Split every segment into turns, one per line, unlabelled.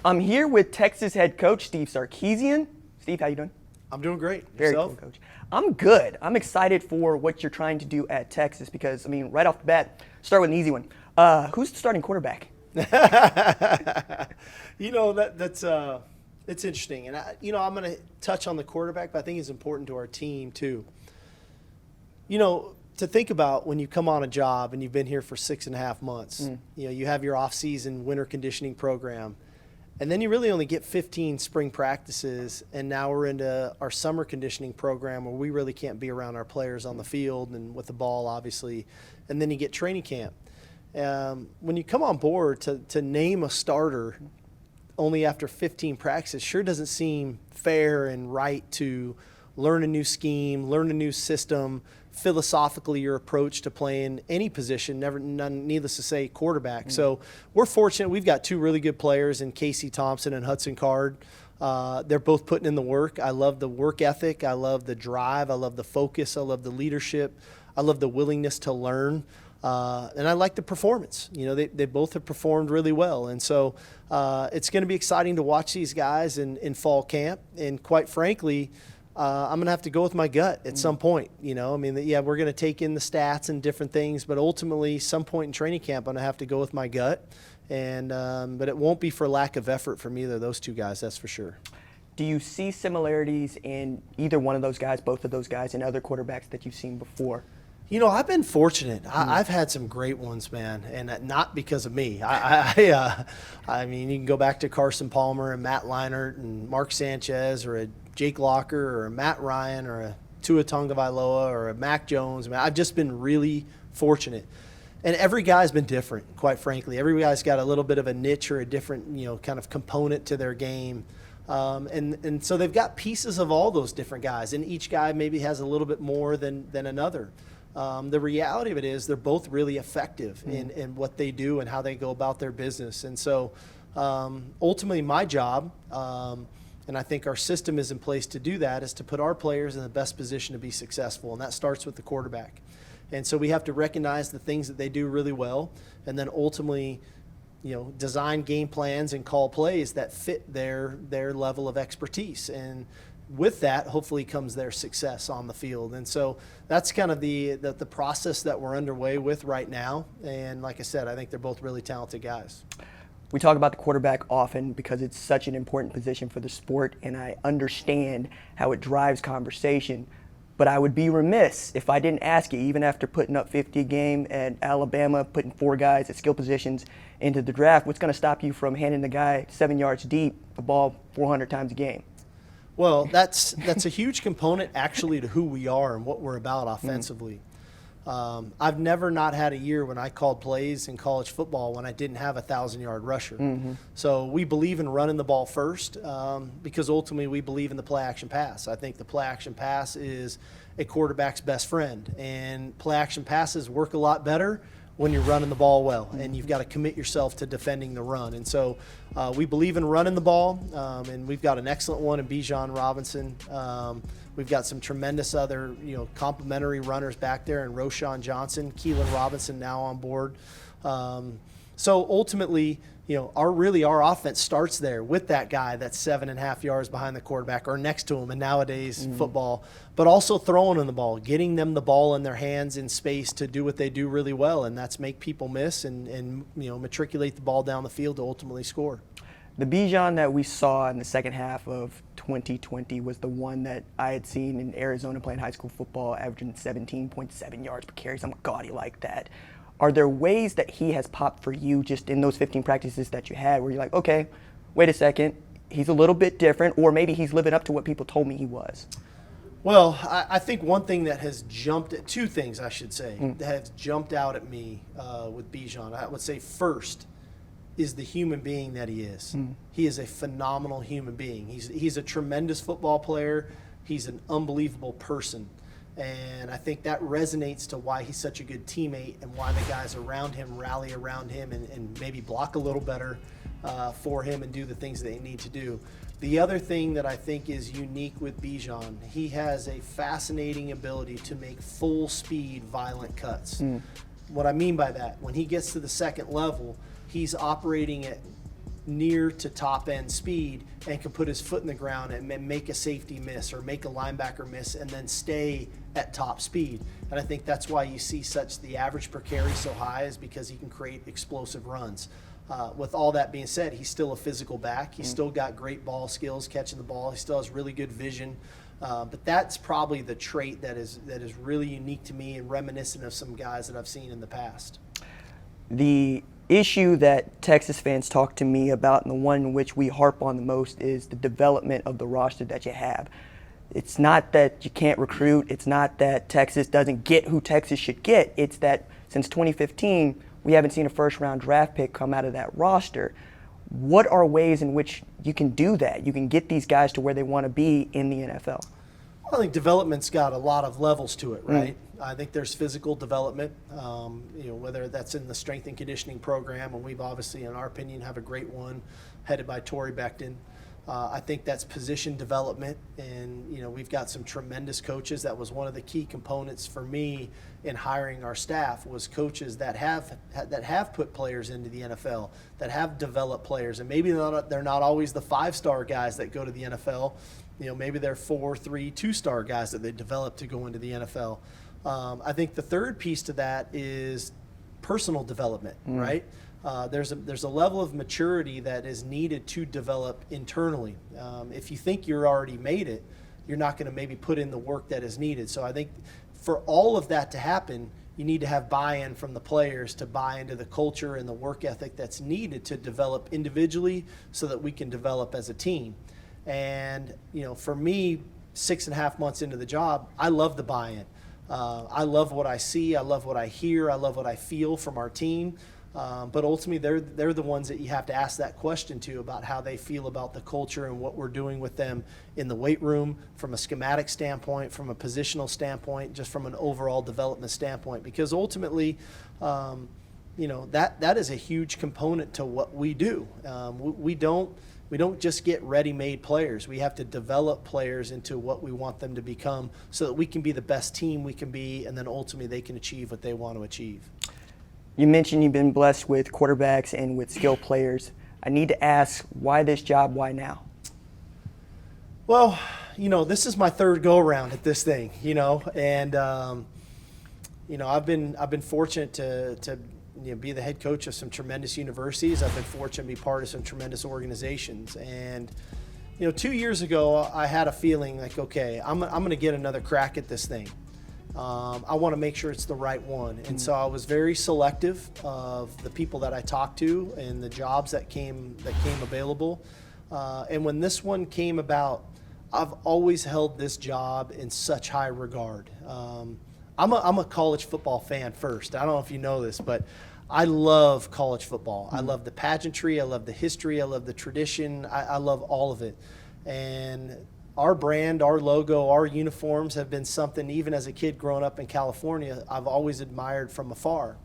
I'm here with Texas head coach Steve Sarkisian. Steve, how you doing?
I'm doing great.
Very
Yourself?
cool, coach. I'm good. I'm excited for what you're trying to do at Texas because, right off the bat, start with an easy one. Who's the starting quarterback?
It's interesting. And, I'm going to touch on the quarterback, but I think it's important to our team, too. To think about when you come on a job and you've been here for 6.5 months, you have your off-season winter conditioning program, and then you really only get 15 spring practices, and now we're into our summer conditioning program where we really can't be around our players on the field and with the ball, obviously, and then you get training camp. When you come on board to name a starter only after 15 practices sure doesn't seem fair and right to learn a new scheme, learn a new system, philosophically your approach to playing any position, needless to say, quarterback. So we're fortunate. We've got two really good players in Casey Thompson and Hudson Card. They're both putting in the work. I love the work ethic. I love the drive. I love the focus. I love the leadership. I love the willingness to learn. And I like the performance. They both have performed really well. And so it's going to be exciting to watch these guys in fall camp. And quite frankly, I'm going to have to go with my gut at some point. We're going to take in the stats and different things, but ultimately, some point in training camp, I'm going to have to go with my gut. And but it won't be for lack of effort from either of those two guys, that's for sure.
Do you see similarities in either one of those guys, both of those guys, and other quarterbacks that you've seen before?
I've been fortunate. I've had some great ones, man, and not because of me. You can go back to Carson Palmer and Matt Leinart and Mark Sanchez or a Jake Locker or a Matt Ryan or a Tua Tagovailoa or a Mac Jones. I've just been really fortunate. And every guy's been different, quite frankly. Every guy's got a little bit of a niche or a different, kind of component to their game. And so they've got pieces of all those different guys, and each guy maybe has a little bit more than another. The reality of it is they're both really effective in what they do and how they go about their business. And so ultimately my job, and I think our system is in place to do that, is to put our players in the best position to be successful, and that starts with the quarterback. And so we have to recognize the things that they do really well, and then ultimately design game plans and call plays that fit their level of expertise. And with that, hopefully comes their success on the field. And so that's kind of the process that we're underway with right now. And like I said, I think they're both really talented guys.
We talk about the quarterback often because it's such an important position for the sport, and I understand how it drives conversation. But I would be remiss if I didn't ask you, even after putting up 50 a game at Alabama, putting 4 guys at skill positions into the draft, what's going to stop you from handing the guy 7 yards deep the ball 400 times a game?
Well, that's a huge component actually to who we are and what we're about offensively. I've never not had a year when I called plays in college football when I didn't have a 1,000-yard rusher. So we believe in running the ball first because ultimately we believe in the play-action pass. I think the play-action pass is a quarterback's best friend, and play-action passes work a lot better when you're running the ball well, and you've got to commit yourself to defending the run. And so we believe in running the ball, and we've got an excellent one in Bijan Robinson. We've got some tremendous other, complementary runners back there, and Roschon Johnson, Keelan Robinson now on board. So ultimately, our offense starts there with that guy that's 7.5 yards behind the quarterback or next to him in nowadays football, but also throwing them the ball, getting them the ball in their hands in space to do what they do really well, and that's make people miss and matriculate the ball down the field to ultimately score.
The Bijan that we saw in the second half of 2020 was the one that I had seen in Arizona playing high school football, averaging 17.7 yards per carry, something gaudy like that. Are there ways that he has popped for you just in those 15 practices that you had where you're like, okay, wait a second, he's a little bit different, or maybe he's living up to what people told me he was?
Well, I think one thing that has two things I should say, that has jumped out at me with Bijan, I would say first, is the human being that he is. He is a phenomenal human being. He's a tremendous football player. He's an unbelievable person. And I think that resonates to why he's such a good teammate and why the guys around him rally around him and maybe block a little better for him and do the things they need to do. The other thing that I think is unique with Bijan, he has a fascinating ability to make full speed, violent cuts. What I mean by that, when he gets to the second level, he's operating at near to top end speed and can put his foot in the ground and make a safety miss or make a linebacker miss and then stay at top speed. And I think that's why you see the average per carry so high, is because he can create explosive runs. With all that being said, he's still a physical back. He's still got great ball skills, catching the ball. He still has really good vision. But that's probably the trait that is really unique to me and reminiscent of some guys that I've seen in the past.
The issue that Texas fans talk to me about, and the one in which we harp on the most, is the development of the roster that you have. It's not that you can't recruit. It's not that Texas doesn't get who Texas should get. It's that since 2015, we haven't seen a first-round draft pick come out of that roster. What are ways in which you can do that? You can get these guys to where they want to be in the NFL.
Well, I think development's got a lot of levels to it, right? I think there's physical development, whether that's in the strength and conditioning program, and we've obviously, in our opinion, have a great one headed by Torrey Becton. I think that's position development, and we've got some tremendous coaches. That was one of the key components for me in hiring our staff, was coaches that have put players into the NFL, that have developed players, and maybe they're not always the 5-star guys that go to the NFL. Maybe they're 4-3 2-star guys that they develop to go into the NFL. I think the third piece to that is personal development, right? There's a level of maturity that is needed to develop internally. If you think you're already made it, you're not going to maybe put in the work that is needed. So I think for all of that to happen, you need to have buy-in from the players to buy into the culture and the work ethic that's needed to develop individually so that we can develop as a team. And, for me, 6.5 months into the job, I love the buy-in. I love what I see. I love what I hear. I love what I feel from our team. But ultimately, they're the ones that you have to ask that question to about how they feel about the culture and what we're doing with them in the weight room, from a schematic standpoint, from a positional standpoint, just from an overall development standpoint. Because ultimately, that is a huge component to what we do. We don't just get ready-made players. We have to develop players into what we want them to become so that we can be the best team we can be, and then ultimately they can achieve what they want to achieve.
You mentioned you've been blessed with quarterbacks and with skilled players. I need to ask, why this job, why now?
Well, this is my third go-around at this thing, and I've been fortunate to be the head coach of some tremendous universities. I've been fortunate to be part of some tremendous organizations. And, 2 years ago, I had a feeling like, okay, I'm going to get another crack at this thing. I want to make sure it's the right one. And so I was very selective of the people that I talked to and the jobs that came available. And when this one came about, I've always held this job in such high regard. I'm a college football fan first. I don't know if you know this, but I love college football. I love the pageantry. I love the history. I love the tradition. I love all of it. And our brand, our logo, our uniforms have been something, even as a kid growing up in California, I've always admired from afar.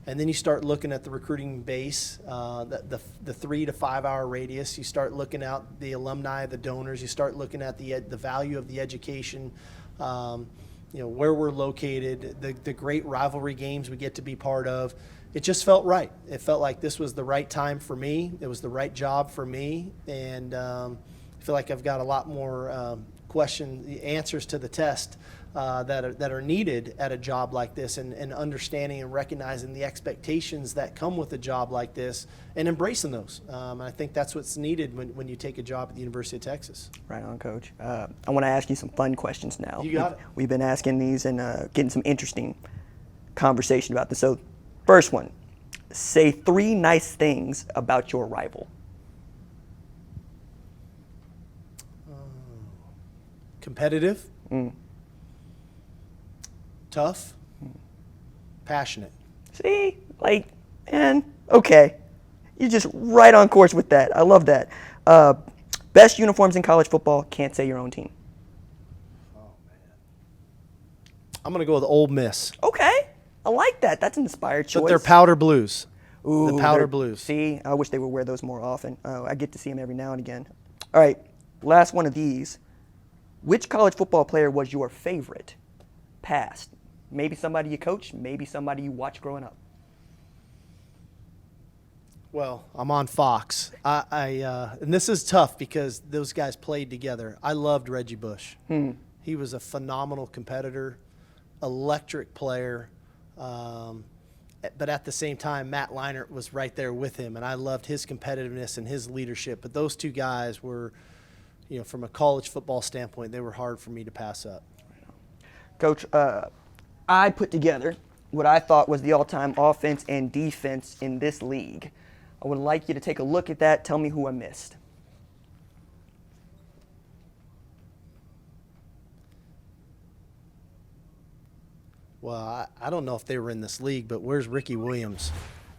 And then you start looking at the recruiting base, the 3 to 5 hour radius. You start looking at the alumni, the donors. You start looking at the value of the education, where we're located, the great rivalry games we get to be part of. It just felt right. It felt like this was the right time for me. It was the right job for me. And I feel like I've got a lot more answers to the test that are needed at a job like this, and understanding and recognizing the expectations that come with a job like this and embracing those. I think that's what's needed when you take a job at the University of Texas.
Right on, Coach. I want to ask you some fun questions now.
You got it.
We've been asking these and getting some interesting conversation about this. So, first one, say 3 nice things about your rival.
Competitive, tough, passionate.
See, okay. You're just right on course with that. I love that. Best uniforms in college football, can't say your own team.
Oh, man. I'm going to go with Ole Miss.
Okay. I like that. That's an inspired choice.
But they're powder blues.
Ooh,
the powder blues.
See, I wish they would wear those more often. I get to see them every now and again. All right, last one of these. Which college football player was your favorite? Past. Maybe somebody you coached, maybe somebody you watched growing up.
Well, I'm on Fox. And this is tough because those guys played together. I loved Reggie Bush. He was a phenomenal competitor, electric player. But at the same time, Matt Leinart was right there with him, and I loved his competitiveness and his leadership. But those two guys were, from a college football standpoint, they were hard for me to pass up.
Coach, I put together what I thought was the all-time offense and defense in this league. I would like you to take a look at that. Tell me who I missed.
Well, I don't know if they were in this league, but where's Ricky Williams?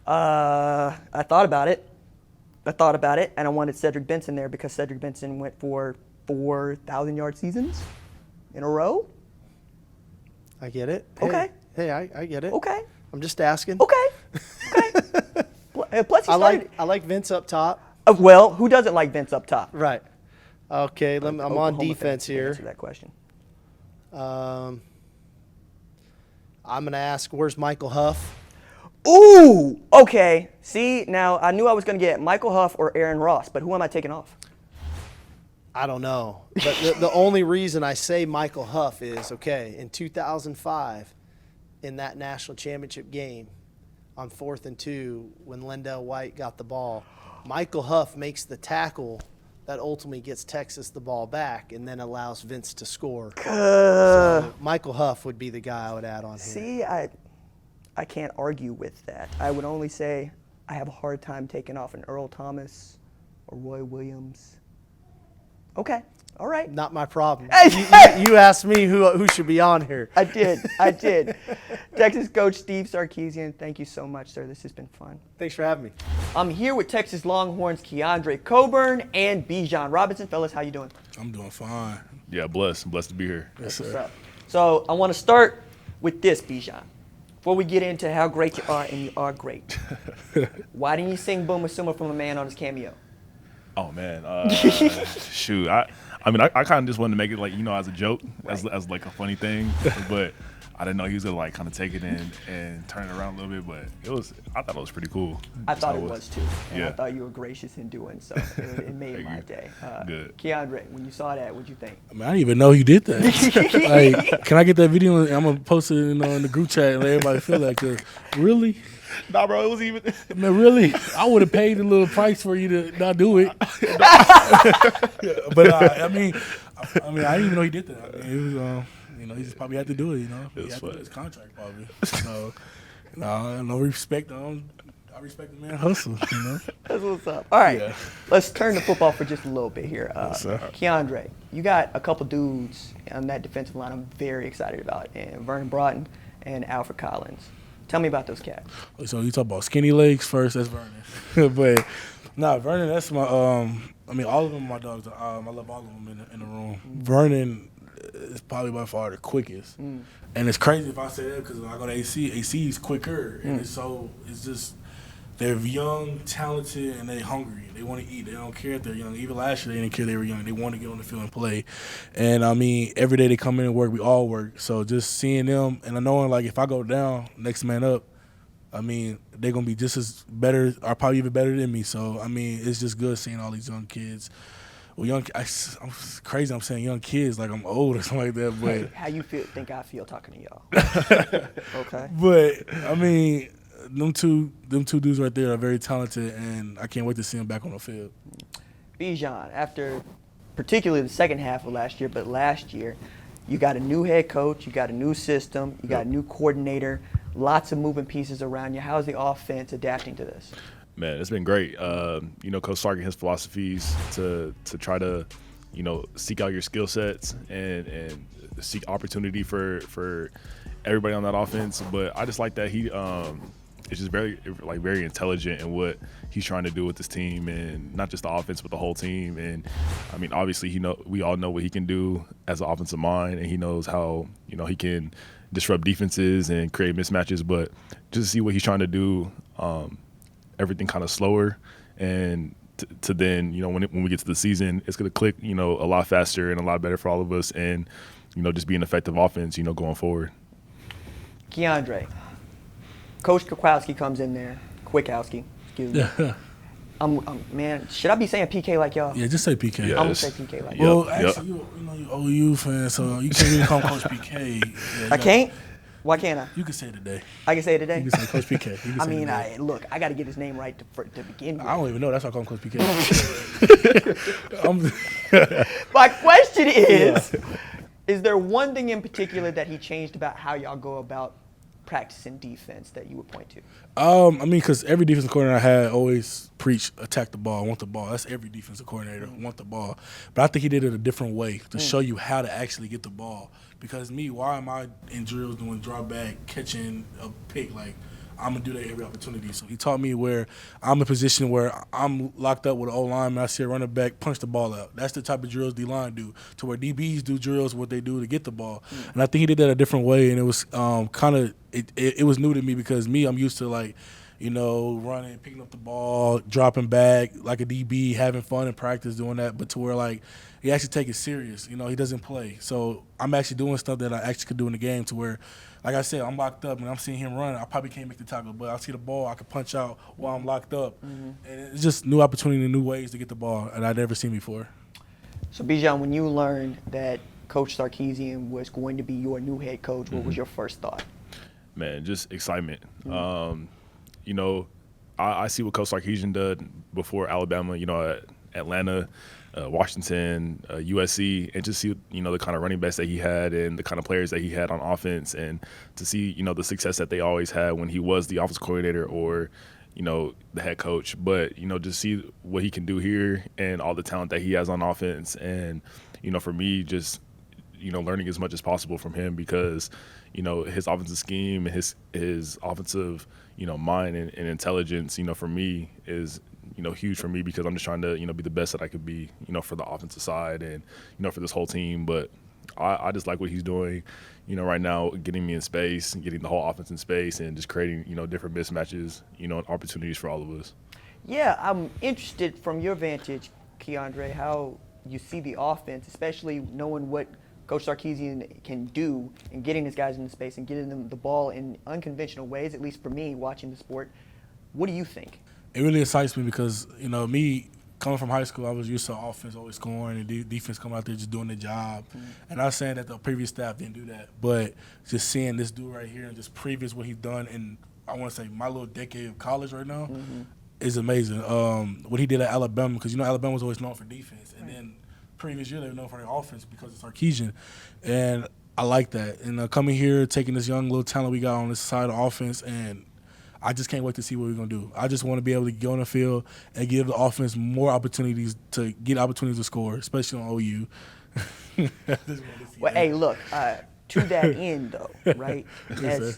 I thought about it, and I wanted Cedric Benson there because Cedric Benson went for 4,000-yard seasons in a row.
I get it.
Okay.
Hey, I get it.
Okay.
I'm just asking.
Okay. Plus,
I like Vince up top.
Well, who doesn't like Vince up top?
Right. Okay, I'm on defense here.
Answer that question.
I'm going to ask, where's Michael Huff?
Ooh, okay. See, now I knew I was going to get Michael Huff or Aaron Ross, but who am I taking off?
I don't know. But the only reason I say Michael Huff is, okay, in 2005, in that national championship game, on 4th and 2, when Lendell White got the ball, Michael Huff makes the tackle that ultimately gets Texas the ball back and then allows Vince to score. So Michael Huff would be the guy I would add on here.
See, I can't argue with that. I would only say I have a hard time taking off an Earl Thomas or Roy Williams. Okay, all right.
Not my problem. You asked me who should be on here.
I did. Texas coach Steve Sarkisian, thank you so much, sir. This has been fun.
Thanks for having me.
I'm here with Texas Longhorns Keondre Coburn and Bijan Robinson. Fellas, how you doing?
I'm doing fine.
Yeah, blessed to be here.
Yes,
What's
sir.
up? So I want to start with this, Bijan. Before we get into how great you are, and you are great, why didn't you sing Boom with Summer from a Man on his cameo?
Oh man, shoot. I mean, I kind of just wanted to make it like as a joke, as like a funny thing, but I didn't know he was gonna like kind of take it in and turn it around a little bit. But I thought it was pretty cool.
I thought it was too, and
Yeah.
I thought you were gracious in doing so. It made my day.
Good.
Keondre, when you saw that, what'd you think?
I mean, I didn't even know he did that. Like, can I get that video? And I'm gonna post it in the group chat and let everybody feel like, really?
Nah, bro, it was even.
Man, really? I would have paid a little price for you to not do it. But I mean, I didn't even know he did that. I mean, it was, he just probably had to do it. He had to do his contract probably. So, no respect. I respect the man hustle.
That's what's up. All right,
Yeah.
let's turn to football for just a little bit here.
sir.
Keiondre, you got a couple dudes on that defensive line I'm very excited about, and Vernon Broughton and Alfred Collins. Tell me about those cats.
So you talk about skinny legs first. That's Vernon. But Vernon. That's my. I mean, all of them are my dogs. I love all of them in the room. Vernon is probably by far the quickest, and it's crazy if I say that because when I go to AC, AC is quicker, and it's just they're young, talented, and they're hungry. They want to eat. They don't care if they're young. Even last year, they didn't care they were young. They want to get on the field and play. And, I mean, every day they come in and work. We all work. So just seeing them and I knowing, like, if I go down, next man up, I mean, they're going to be just as better or probably even better than me. So, I mean, it's just good seeing all these young kids. Well, I'm crazy. I'm saying young kids like I'm old or something like that. But
How you think I feel talking to y'all? Okay.
But, I mean – them two dudes right there are very talented, and I can't wait to see them back on the field.
Bijan, after particularly the second half of last year, but last year, you got a new head coach, you got a new system, you got a new coordinator, lots of moving pieces around you. How's the offense adapting to this?
Man, it's been great. Coach Sark and his philosophies to try to, seek out your skill sets and seek opportunity for everybody on that offense. But I just like that he is just very intelligent in what he's trying to do with this team, and not just the offense but the whole team. And I mean, obviously we all know what he can do as an offensive mind, and he knows how he can disrupt defenses and create mismatches. But just to see what he's trying to do, everything kind of slower, and to then when we get to the season, it's going to click a lot faster and a lot better for all of us, and just be an effective offense going forward.
Keiondre, Coach Kwiatkowski comes in there, Kwiatkowski, Excuse me. Man, should I be saying PK like y'all?
Yeah, just say PK.
Yeah.
I'm gonna say PK like
Well,
Yep.
actually, you OU fan, so you can't really call him Coach PK. Yeah,
I can't. Why can't I?
You can say it today.
I can say it today.
You can say Coach PK. You can
I
say it
mean,
today.
I got to get his name right to begin with.
I don't even know. That's why I call him Coach PK.
My question is there one thing in particular that he changed about how y'all go about practicing defense that you would point to?
I mean, because every defensive coordinator I had always preach attack the ball, want the ball. That's every defensive coordinator, want the ball. But I think he did it a different way to show you how to actually get the ball. Because why am I in drills doing drop back, catching a pick? Like, I'm going to do that every opportunity. So he taught me where I'm in a position where I'm locked up with an O-lineman. I see a running back, punch the ball out. That's the type of drills D-line do, to where DBs do drills, what they do to get the ball. And I think he did that a different way, and it was kind of it was new to me because I'm used to, like, running, picking up the ball, dropping back like a DB, having fun in practice doing that, but to where, like, he actually take it serious. He doesn't play. So I'm actually doing stuff that I actually could do in the game to where, like I said, I'm locked up and I'm seeing him run. I probably can't make the tackle, but I see the ball, I can punch out while I'm locked up. And it's just new opportunity and new ways to get the ball that I'd never seen before.
So, Bijan, when you learned that Coach Sarkisian was going to be your new head coach, what was your first thought?
Man, just excitement. I see what Coach Sarkisian did before Alabama, at Atlanta, Washington, USC, and just see, the kind of running backs that he had and the kind of players that he had on offense, and to see, the success that they always had when he was the offensive coordinator or, the head coach. But, just see what he can do here and all the talent that he has on offense. And, for me, just, learning as much as possible from him because, his offensive scheme and his offensive, mind and intelligence, for me is, huge for me because I'm just trying to, be the best that I could be, for the offensive side and, for this whole team. But I just like what he's doing, right now, getting me in space and getting the whole offense in space and just creating, different mismatches, and opportunities for all of us.
Yeah, I'm interested from your vantage, Keiondre, how you see the offense, especially knowing what Coach Sarkisian can do and getting his guys into space and getting them the ball in unconventional ways, at least for me watching the sport. What do you think?
It really excites me because, me coming from high school, I was used to offense always scoring and defense coming out there just doing their job. And I'm not saying that the previous staff didn't do that, but just seeing this dude right here and just previous what he's done in, I want to say, my little decade of college right now is amazing. What he did at Alabama, because, Alabama was always known for defense. And then previous year they were known for their offense because of Sarkisian. And I like that. And coming here, taking this young little talent we got on this side of offense, and I just can't wait to see what we're going to do. I just want to be able to go on the field and give the offense more opportunities to get opportunities to score, especially on OU.
Well, hey, look, to that end, though, right,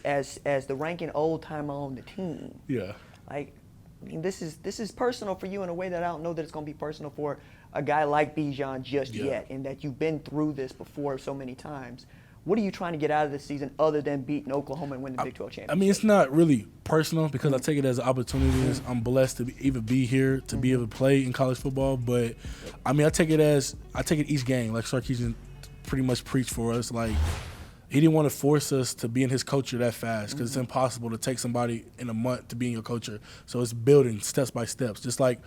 as the ranking old-timer on the team, this is personal for you in a way that I don't know that it's going to be personal for a guy like Bijan just yet, in that you've been through this before so many times. What are you trying to get out of this season other than beating Oklahoma and winning the Big 12 championship? I
mean, it's not really personal because I take it as an opportunity. I'm blessed to even be here, to be able to play in college football. But, I mean, I take it each game. Like Sarkisian pretty much preached for us. Like, he didn't want to force us to be in his culture that fast because it's impossible to take somebody in a month to be in your culture. So it's building steps by steps, just like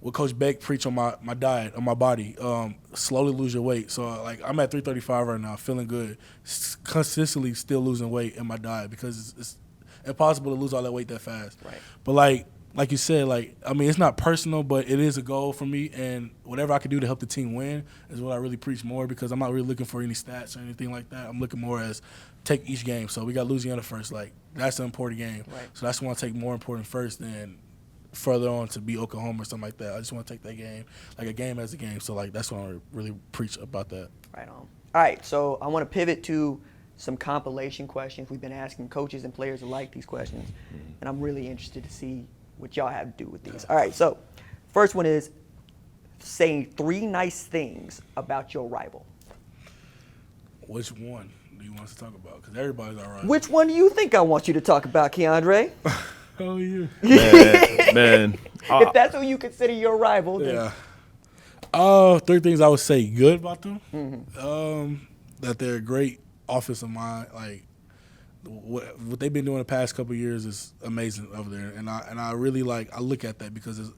what Coach Beck preached on my diet, on my body. Slowly lose your weight. So, like, I'm at 335 right now, feeling good. Consistently still losing weight in my diet because it's impossible to lose all that weight that fast.
Right.
But, like you said, I mean, it's not personal, but it is a goal for me. And whatever I can do to help the team win is what I really preach more because I'm not really looking for any stats or anything like that. I'm looking more as take each game. So we got Louisiana first. Like, that's an important game.
Right.
So that's what I take more important first than further on to be Oklahoma or something like that. I just want to take that game, like a game as a game. So, like, that's what I really preach about that.
Right on. All right, so I want to pivot to some compilation questions. We've been asking coaches and players alike these questions, and I'm really interested to see what y'all have to do with these. All right, so first one is saying 3 nice things about your rival.
Which one do you want us to talk about? Because everybody's all right.
Which one do you think I want you to talk about, Keiondre?
Oh, yeah.
Man.
If that's who you consider your rival, then
Yeah. 3 things I would say good about them. That they're a great offensive mind. what they've been doing the past couple of years is amazing over there, and I really I look at that because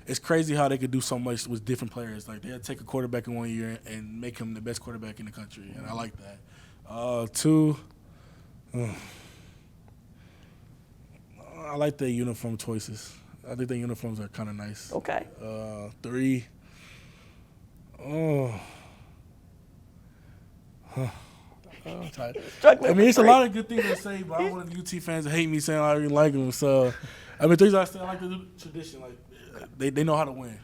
it's crazy how they could do so much with different players. Like they'll take a quarterback in 1 year and make him the best quarterback in the country, and I like that. Two, I like the uniform choices. I think the uniforms are kind of nice.
Okay.
Three, I mean, it's a lot of good things to say, but I want the UT fans to hate me saying I really like them. So, I mean, things I say, I like the tradition. Like, they know how to win.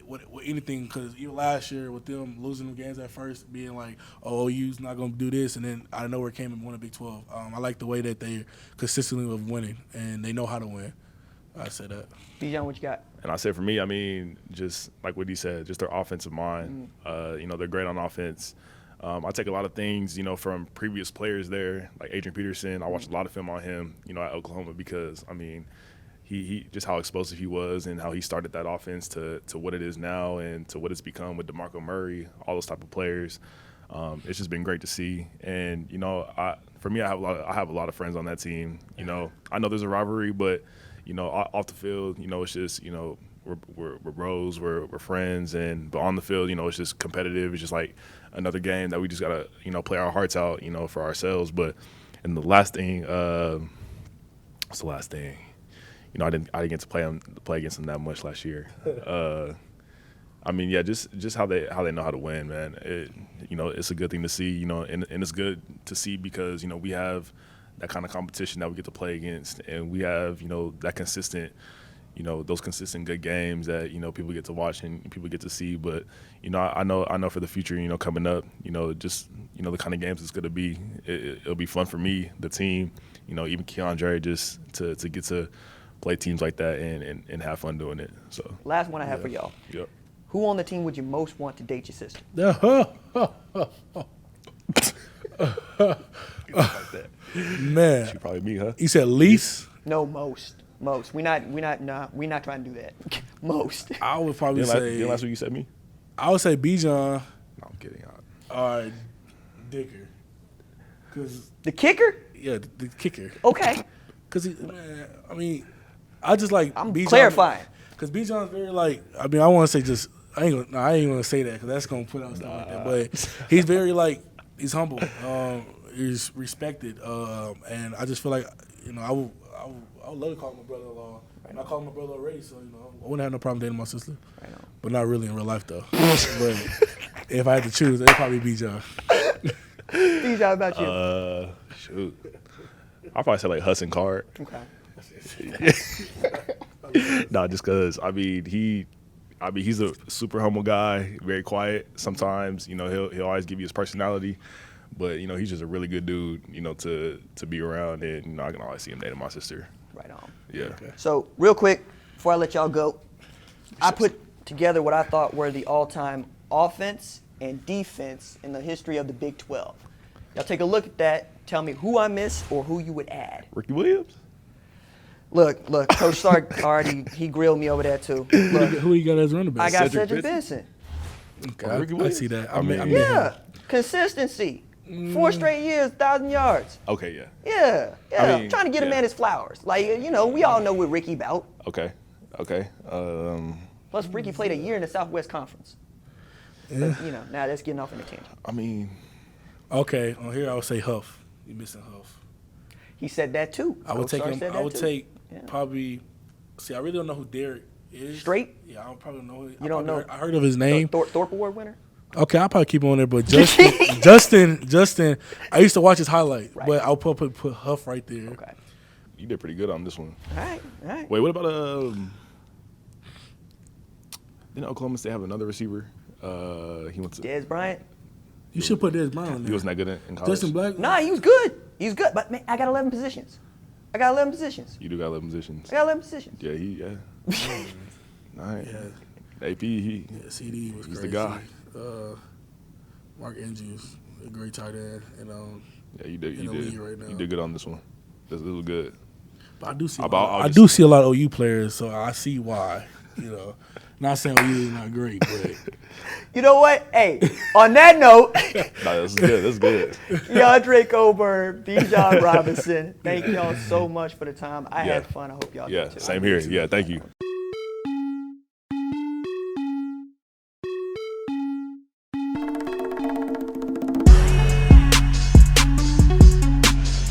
With anything, because even last year with them losing them games at first, being like, oh, OU's not going to do this, and then out of nowhere came and won a Big 12. I like the way that they're consistently with winning, and they know how to win. I say that.
Bijan, what you got?
And I said for me, I mean, just like what he said, just their offensive mind. They're great on offense. I take a lot of things, from previous players there, like Adrian Peterson. I watched a lot of film on him, at Oklahoma because, I mean, he just how explosive he was and how he started that offense to what it is now and to what it's become with DeMarco Murray, all those type of players. It's just been great to see. And, for me, I have a lot of friends on that team. I know there's a rivalry, but, off the field, it's just, we're bros, we're friends, but on the field, it's just competitive. It's just like another game that we just gotta, play our hearts out, for ourselves. But and the last thing, what's the last thing? I didn't get to play against them that much last year. I mean, yeah, just how they know how to win, man. It's a good thing to see, and it's good to see because we have that kind of competition that we get to play against, and we have that consistent. Those consistent good games that, people get to watch and people get to see. But, I know for the future, coming up, just, the kind of games it's going to be, it'll be fun for me, the team, even Keiondre, just to get to play teams like that and have fun doing it. So
Last one I have for y'all.
Yep.
Who on the team would you most want to date your sister?
Man.
She probably me, huh?
You said least?
No, most. We're not trying to do that. Most.
I would probably say.
Last week you said me?
I would say Bijan.
No, I'm kidding.
Or Dicker.
The kicker?
Yeah, the kicker.
Okay.
Because, I just like
I'm
Bijan.
clarifying.
Because Bijan's very I want to say just, I ain't going to say that because that's going to put out stuff like that. But he's very, he's humble. He's respected. And I just feel like, I would love to call him my brother-in-law. And I call him my brother already, so, I wouldn't have no problem dating my sister.
I know.
But not really in real life, though. But if I had to choose, it'd probably be Bijan.
Bijan, how about you?
Shoot. I'll probably say, Hudson Card.
Okay.
No, just because, he's a super humble guy, very quiet sometimes. He'll always give you his personality. But, he's just a really good dude, to be around. And, I can always see him dating my sister.
Right on.
Yeah.
Okay.
So, real quick, before I let y'all go, I put together what I thought were the all-time offense and defense in the history of the Big 12. Y'all take a look at that. Tell me who I missed or who you would add.
Ricky Williams?
Look, Coach Sark already, he grilled me over that too. Look,
Who you got as running back?
I got
Cedric
Cedric
Benson.
Benson.
Okay,
Ricky
I
Williams?
see that.
I mean,
Yeah, consistency. 4 straight years, 1,000 yards.
Okay, yeah.
Yeah.
I mean,
I'm trying to get a man his flowers. We all know what Ricky about.
Okay.
Plus, Ricky played a year in the Southwest Conference.
Yeah.
But, now that's getting off in the tangent.
Okay, on here I would say Huff. You missing Huff.
He said that too.
I would
Coach
take
Sark
him.
said
I
that
would
too.
take
Yeah.
probably. See, I really don't know who Derek is.
Straight?
Yeah, I don't probably know.
You don't know?
I heard of his name.
Thorpe Award winner?
Okay, I'll probably keep him on there. But Justin. I used to watch his highlight,
Right.
but I'll put Huff right there.
Okay.
You did pretty good on this one.
All right.
Wait, what about didn't Oklahoma State have another receiver? He went to.
Dez Bryant?
You should put Des Brown on
He
there.
wasn't that good in college.
Justin Black.
Nah, he was good. But, man, I got 11 positions.
You do got 11 positions. Yeah, Yeah. All right.
Yeah.
AP, he.
Yeah, CD was
He's
crazy.
the guy.
Mark Andrews, a great tight end, and
Yeah, you did.
in the league right now.
You did good on this one. This was good.
but I do see.
I'll
I
just-
do see a lot of OU players, so I see why. You know, not saying we're usually not great, but
You know what? Hey, on that note,
No, this is good. This is good.
Keondre Coburn, Bijan Robinson, thank y'all so much for the time. I had fun. I hope y'all
Yeah,
did too.
same here. Yeah, thank you.